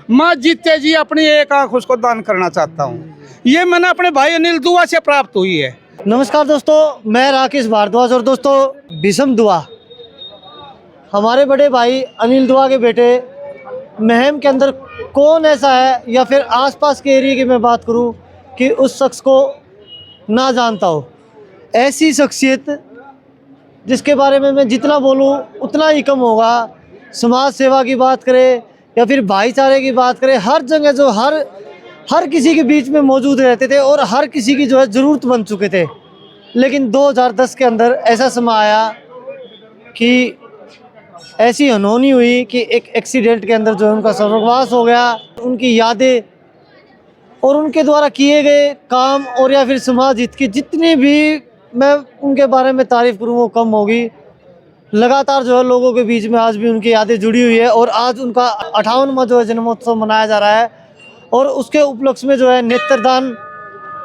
मैं जीते जी अपनी एक आंख उसको दान करना चाहता हूँ। ये मैंने अपने भाई अनिल दुआ से प्राप्त हुई है। नमस्कार दोस्तों, मैं राकेश भारद्वाज और दोस्तों भीषम दुआ हमारे बड़े भाई अनिल दुआ के बेटे महम के अंदर कौन ऐसा है या फिर आसपास के एरिया की मैं बात करूं कि उस शख्स को ना जानता हो। ऐसी शख्सियत जिसके बारे में मैं जितना बोलूं उतना ही कम होगा। समाज सेवा की बात करें या फिर भाईचारे की बात करें, हर जगह जो हर किसी के बीच में मौजूद रहते थे और हर किसी की जो है ज़रूरत बन चुके थे। लेकिन 2010 के अंदर ऐसा समय आया कि ऐसी अनहोनी हुई कि एक एक्सीडेंट के अंदर जो है उनका स्वर्गवास हो गया। उनकी यादें और उनके द्वारा किए गए काम और या फिर समाज हित की जितनी भी मैं उनके बारे में तारीफ़ करूँ वो कम होगी। लगातार जो है लोगों के बीच में आज भी उनकी यादें जुड़ी हुई है और आज उनका 58वां जो है जन्मोत्सव मनाया जा रहा है। और उसके उपलक्ष्य में जो है नेत्रदान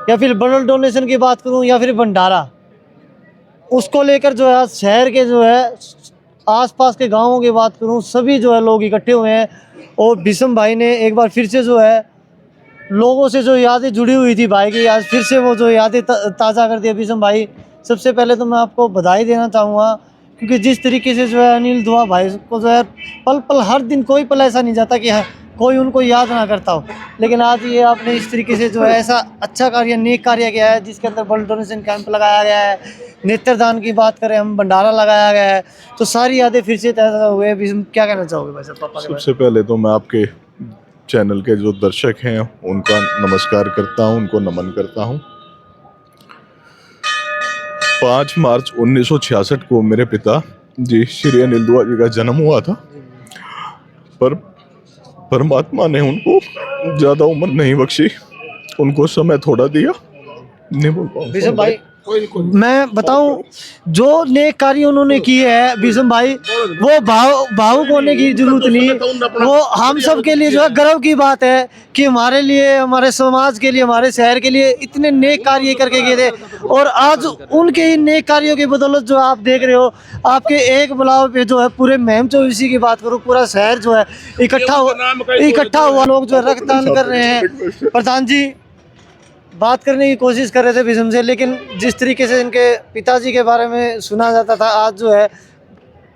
या फिर ब्लड डोनेशन की बात करूं या फिर भंडारा, उसको लेकर जो है आज शहर के जो है आसपास के गांवों की बात करूं, सभी जो है लोग इकट्ठे हुए हैं। और भीषम भाई ने एक बार फिर से जो है लोगों से जो यादें जुड़ी हुई थी भाई की, आज फिर से वो जो यादें ताज़ा कर दिया भीषम भाई। सबसे पहले तो मैं आपको बधाई देना चाहूँगा, क्योंकि जिस तरीके से जो है अनिल दुआ भाई को जो है पल पल हर दिन कोई पल ऐसा नहीं जाता कि कोई उनको याद ना करता हो। लेकिन आज ये आपने इस तरीके से जो है ऐसा अच्छा कार्य, नेक कार्य किया है जिसके अंदर ब्लड डोनेशन कैंप लगाया गया है। नेत्रदान की बात करें हम, भंडारा लगाया गया है। तो सारी यादें फिर से ताज़ा हुए। क्या कहना चाहोगे भाई साहब पापा के बारे में? सबसे पहले तो मैं आपके चैनल के जो दर्शक हैं उनका नमस्कार करता हूं, उनको नमन करता हूं। 5 मार्च 1966 को मेरे पिता जी श्री अनिल दुआ जी का जन्म हुआ था, पर परमात्मा ने उनको ज़्यादा उम्र नहीं बख्शी, उनको समय थोड़ा दिया। नहीं बोल पाऊंगा भाई मैं बताऊं, जो नेक कार्य उन्होंने किए हैं भीषम भाई, वो भावुक होने की जरूरत नहीं। वो हम सब के लिए जो है गर्व की बात है कि हमारे लिए, हमारे समाज के लिए, हमारे शहर के लिए इतने नेक कार्य करके गए थे। और आज उनके इन नेक कार्यों की बदौलत जो आप देख रहे हो, आपके एक बुलाव पे जो है पूरे महम चौबीसी की बात करूँ, पूरा शहर जो है इकट्ठा हुआ, लोग जो है रक्तदान कर रहे हैं। प्रधान जी बात करने की कोशिश कर रहे थे भीषम से, लेकिन जिस तरीके से इनके पिताजी के बारे में सुना जाता था, आज जो है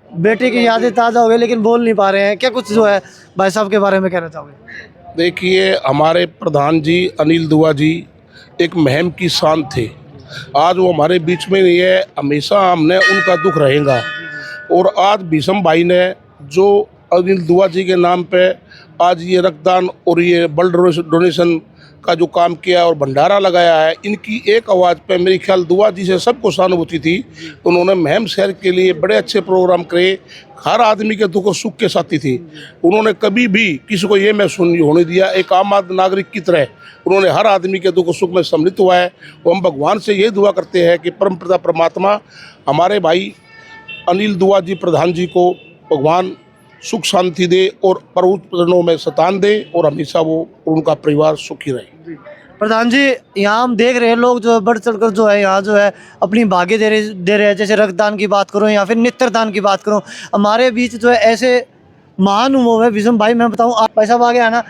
बेटे की यादें ताज़ा हो गई लेकिन बोल नहीं पा रहे हैं। क्या कुछ जो है भाई साहब के बारे में कहना चाहोगे? देखिए, हमारे प्रधान जी अनिल दुआ जी एक महम की शान थे। आज वो हमारे बीच में नहीं है, हमेशा हमने उनका दुख रहेगा। और आज भीषम भाई ने जो अनिल दुआ जी के नाम पे आज ये रक्तदान और ये ब्लड डोनेशन का जो काम किया और भंडारा लगाया है, इनकी एक आवाज़ पे मेरे ख्याल दुआ जी से सबको सहानुभूति थी। उन्होंने महम शहर के लिए बड़े अच्छे प्रोग्राम करे, हर आदमी के दुख और सुख के साथी थी। उन्होंने कभी भी किसी को ये महसूस नहीं होने दिया, एक आम नागरिक की तरह उन्होंने हर आदमी के दुख और सुख में सम्मिलित हुआ है। वो हम भगवान से ये दुआ करते हैं कि परमपिता परमात्मा हमारे भाई अनिल दुआ जी प्रधान जी को भगवान सुख शांति दे और पर्वतों में सतान दे और हमेशा वो उनका परिवार सुखी रहे। प्रधान जी, यहाँ हम देख रहे हैं लोग जो है बढ़ चढ़कर जो है यहाँ जो है अपनी भागे दे रहे हैं। जैसे रक्तदान की बात करूँ या फिर नेत्रदान की बात करूँ, हमारे बीच जो है ऐसे महानुभाव है भीषम भाई। मैं बताऊँ, आप पैसा आगे आना,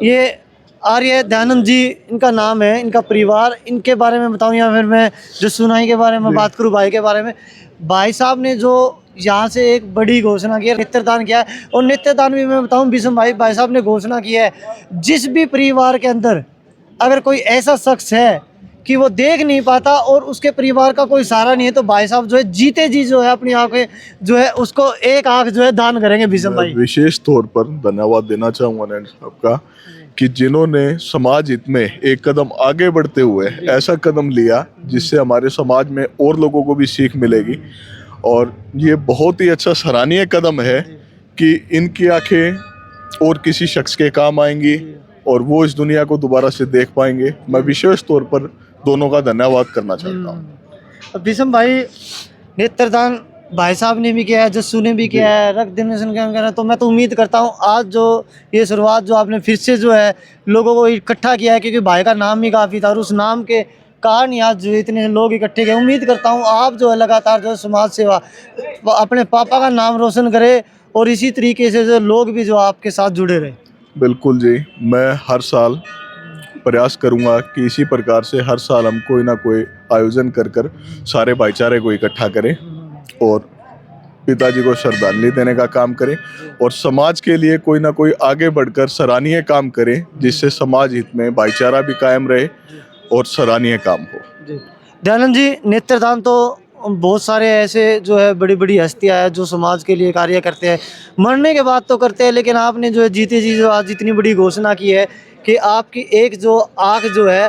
ये आर्य दयानंद जी इनका नाम है, इनका परिवार, इनके बारे में बताऊँ या फिर मैं जो सुनाई के बारे में बात करूँ भाई के बारे में। भाई साहब ने जो यहाँ से एक बड़ी घोषणा की है, नेत्रदान किया है। और नेत्रदान भी मैं बताऊँ भीषम भाई साहब ने घोषणा की है, जिस भी परिवार के अंदर अगर कोई ऐसा शख्स है कि वो देख नहीं पाता और उसके परिवार का कोई सहारा नहीं है, तो भाई साहब जो है जीते जी जो है अपनी आंखें जो है उसको एक आंख जो है दान करेंगे भीषम भाई। विशेष तौर पर धन्यवाद देना चाहूँगा नैन साहब का कि जिन्होंने समाज हित में एक कदम आगे बढ़ते हुए ऐसा कदम लिया जिससे हमारे समाज में और लोगों को भी सीख मिलेगी। और ये बहुत ही अच्छा सराहनीय कदम है कि इनकी आंखें और किसी शख्स के काम आएंगी और वो इस दुनिया को दोबारा से देख पाएंगे। मैं विशेष तौर पर दोनों का धन्यवाद करना चाहता हूँ। भीषम भाई, नेत्रदान भाई साहब ने भी किया है, जस्सू ने भी किया है, रक्त डोनेशन कैंप किया है। तो मैं तो उम्मीद करता हूँ आज जो ये शुरुआत जो आपने फिर से जो है लोगों को इकट्ठा किया है, क्योंकि भाई का नाम ही काफ़ी था और उस नाम के कारण ही आज जो इतने लोग इकट्ठे गए। उम्मीद करता हूँ आप जो है लगातार जो है समाज सेवा अपने पापा का नाम रोशन करे और इसी तरीके से जो लोग भी जो आपके साथ जुड़े रहे। बिल्कुल जी। मैं हर साल प्रयास करूंगा कि इसी प्रकार से हर साल हम कोई ना कोई आयोजन कर कर सारे भाईचारे को इकट्ठा करें और पिताजी को श्रद्धांजलि देने का काम करें और समाज के लिए कोई ना कोई आगे बढ़कर सराहनीय काम करें, जिससे समाज हित में भाईचारा भी कायम रहे और सराहनीय काम हो। दयानंद जी, नेत्रदान तो बहुत सारे ऐसे जो है बड़ी बड़ी हस्तियां हैं जो समाज के लिए कार्य करते हैं, मरने के बाद तो करते हैं, लेकिन आपने जो है जीते जी जो आज इतनी बड़ी घोषणा की है कि आपकी एक जो आँख जो है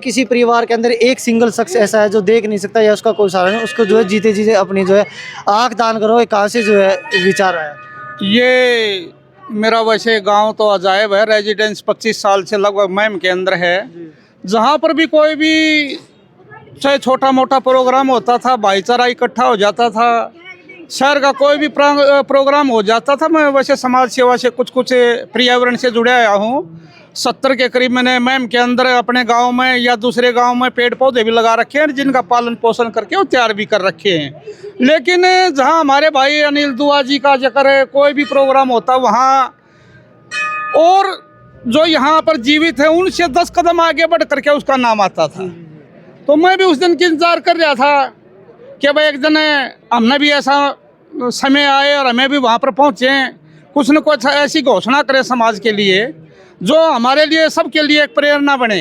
किसी परिवार के अंदर एक सिंगल शख्स ऐसा है जो देख नहीं सकता या उसका कोई सहारा नहीं, उसको जो है जीते जी अपनी जो है आँख दान करो। ये कहाँ से जो है विचार आया? ये मेरा वैसे गांव तो अजायब है, रेजिडेंस 25 साल से लगभग मैम के अंदर है। जहाँ पर भी कोई भी चाहे छोटा मोटा प्रोग्राम होता था, भाईचारा इकट्ठा हो जाता था, शहर का कोई भी प्रोग्राम हो जाता था, मैं वैसे समाज सेवा से कुछ पर्यावरण से जुड़ा आया हूँ। 70 के करीब मैंने मैम के अंदर अपने गांव में या दूसरे गांव में पेड़ पौधे भी लगा रखे हैं, जिनका पालन पोषण करके वो तैयार भी कर रखे हैं। लेकिन जहां हमारे भाई अनिल दुआ जी का जिक्र है, कोई भी प्रोग्राम होता वहाँ, और जो यहाँ पर जीवित है उनसे 10 कदम आगे बढ़ करके उसका नाम आता था। तो मैं भी उस दिन की इंतजार कर रहा था कि भाई एक दिन हमने भी ऐसा समय आए और हमें भी वहाँ पर पहुँचे, कुछ न कुछ ऐसी घोषणा करें समाज के लिए जो हमारे लिए सबके लिए एक प्रेरणा बने।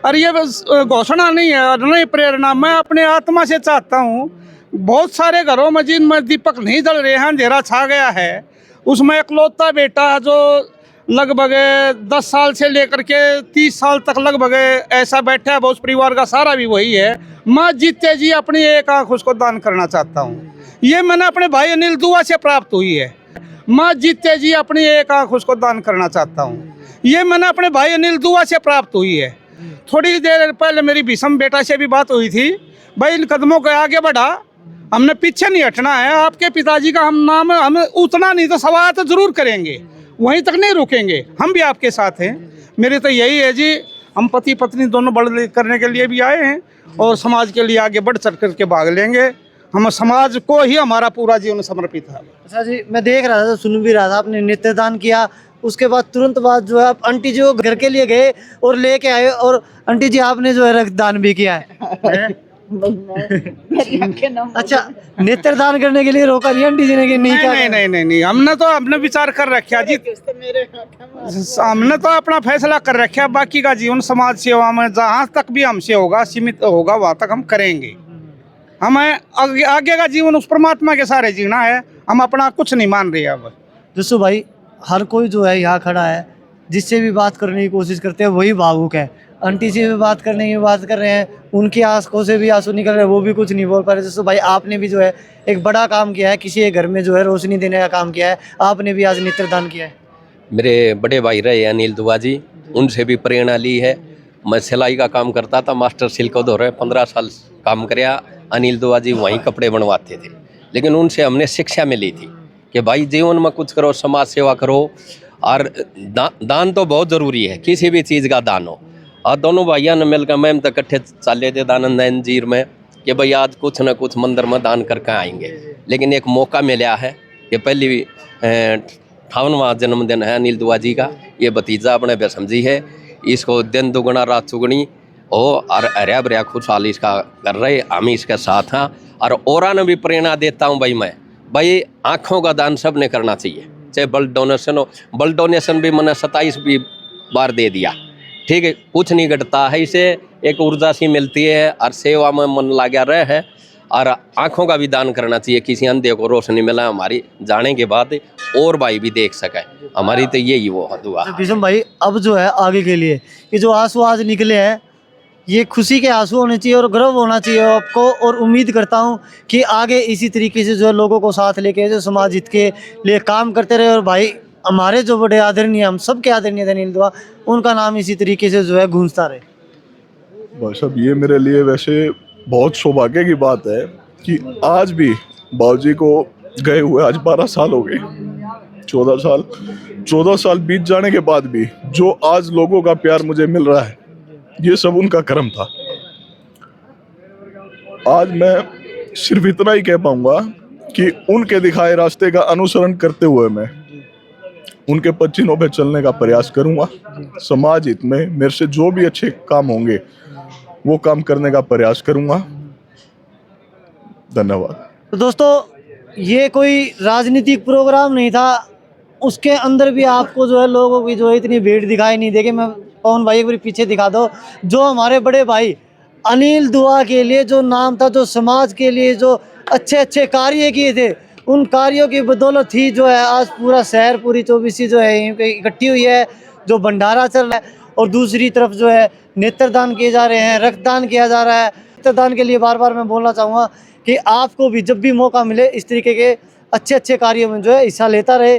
और ये घोषणा नहीं है और नहीं प्रेरणा, मैं अपने आत्मा से चाहता हूँ। बहुत सारे घरों में जिनमें दीपक नहीं जल रहे हैं, अंधेरा छा गया है, उसमें इकलौता बेटा है जो लगभग 10 साल से लेकर के 30 साल तक लगभग ऐसा बैठा है, उस परिवार का सारा भी वही है। मैं जीते जी अपनी एक आँख उसको दान करना चाहता हूँ। ये मैंने अपने भाई अनिल दुआ से प्राप्त हुई है। मैं जीते जी अपनी एक आँख उसको दान करना चाहता हूँ। ये मैंने अपने भाई अनिल दुआ से प्राप्त हुई है। थोड़ी देर पहले मेरी भीषम बेटा से भी बात हुई थी, भाई इन कदमों को आगे बढ़ा, हमने पीछे नहीं हटना है। आपके पिताजी का हम उतना नहीं तो सवाल तो जरूर करेंगे, वहीं तक नहीं रुकेंगे, हम भी आपके साथ हैं। मेरे तो यही है जी, हम पति पत्नी दोनों बढ़ करने के लिए भी आए हैं और समाज के लिए आगे बढ़ चढ़ करके भाग लेंगे। हम समाज को ही हमारा पूरा जीवन समर्पित है। अच्छा जी, मैं देख रहा था, सुन भी रहा था, आपने नेत्रदान किया, उसके बाद तुरंत बाद जो है आप आंटी जी को घर के लिए गए और लेके आए, और आंटी जी आपने जो है रक्तदान भी किया है। अच्छा, नेत्रदान करने के लिए रोका नहीं आंटी जी ने कि नहीं? नहीं, हमने विचार कर रखा जी, हमने तो अपना फैसला कर रखा। बाकी का जीवन समाज सेवा में जहाँ तक भी हमसे होगा, सीमित होगा, वहाँ तक हम करेंगे। हमें आगे का जीवन उस परमात्मा के सारे जीना है, हम अपना कुछ नहीं मान रहे। अब दोस्तों भाई, हर कोई जो है यहाँ खड़ा है, जिससे भी बात करने की कोशिश करते हैं वही भावुक है। आंटी से भी बात करने की बात कर रहे हैं, उनकी आंखों से भी आंसू निकल रहे हैं, वो भी कुछ नहीं बोल पा रहे। दोस्तों भाई, आपने भी जो है एक बड़ा काम किया है, किसी के घर में जो है रोशनी देने का काम किया है, आपने भी आज नेत्रदान किया है। मेरे बड़े भाई रहे अनिल दुआ जी, उनसे भी प्रेरणा ली है। मैं सिलाई का काम करता था, मास्टर सिल्क दौरे 15 साल काम कराया। अनिल दुआ जी वहीं कपड़े बनवाते थे, लेकिन उनसे हमने शिक्षा मिली थी कि भाई जीवन में कुछ करो, समाज सेवा करो, और दान तो बहुत ज़रूरी है, किसी भी चीज़ का दान हो। और दोनों भाइयों ने मिलकर मैम तक इकट्ठे चले थे दानंद जीर में कि भाई आज कुछ न कुछ मंदिर में दान करके आएंगे। लेकिन एक मौका मिला है कि पहली 58वां जन्मदिन है अनिल दुआ जी का, ये भतीजा अपने बेसम जी है, इसको दिन दुगुना रात चुगनी हो और हरिया भरिया खुशहाल इसका कर रहे, हम इसके साथ हैं। और ने भी प्रेरणा देता हूँ भाई आँखों का दान सब ने करना चाहिए, चाहे ब्लड डोनेशन हो। ब्लड डोनेशन भी मैंने 27 बार दे दिया, ठीक है, कुछ नहीं घटता है, इसे एक ऊर्जा सी मिलती है और सेवा में मन लगा रहे है। और आँखों का भी दान करना चाहिए, किसी अंधे को रोशनी मिला हमारी जाने के बाद और भाई भी देख सके, हमारी तो यही वो दुआ। भीषम भाई, अब जो है आगे के लिए ये जो आंसू आज निकले हैं, ये खुशी के आंसू होने चाहिए और गर्व होना चाहिए आपको, और उम्मीद करता हूँ कि आगे इसी तरीके से जो है लोगों को साथ लेके जो समाज हित के लिए काम करते रहे। और भाई हमारे जो बड़े आदरणीय, हम सबके आदरणीय अनिल दुआ, उनका नाम इसी तरीके से जो है गूंजता रहे। भाई साहब, ये मेरे लिए वैसे बहुत सौभाग्य की बात है कि आज भी बाबूजी को गए हुए आज 12 साल हो गए। 14 साल बीत जाने के बाद भी जो आज लोगों का प्यार मुझे मिल रहा है, ये सब उनका कर्म था। आज मैं सिर्फ इतना ही कह पाऊंगा कि उनके दिखाए रास्ते का अनुसरण करते हुए मैं उनके पच्चीनों पे चलने का प्रयास करूंगा। समाज हित में मेरे से जो भी अच्छे काम होंगे वो काम करने का प्रयास करूंगा। धन्यवाद। तो दोस्तों, ये कोई राजनीतिक प्रोग्राम नहीं था, उसके अंदर भी आपको जो है लोगों की जो है इतनी भीड़ दिखाई नहीं देगी। मैं पवन भाई एक बार पीछे दिखा दो, जो हमारे बड़े भाई अनिल दुआ के लिए जो नाम था, जो समाज के लिए जो अच्छे अच्छे कार्य किए थे, उन कार्यों की बदौलत ही जो है आज पूरा शहर, पूरी चौबीसी जो है यहीं पे इकट्ठी हुई है, जो भंडारा चल रहा है। और दूसरी तरफ जो है नेत्रदान किए जा रहे हैं, रक्तदान किया जा रहा है। रक्तदान के लिए बार बार मैं बोलना चाहूँगा कि आपको भी जब भी मौका मिले इस तरीके के अच्छे अच्छे कार्यों में जो है हिस्सा लेता रहे।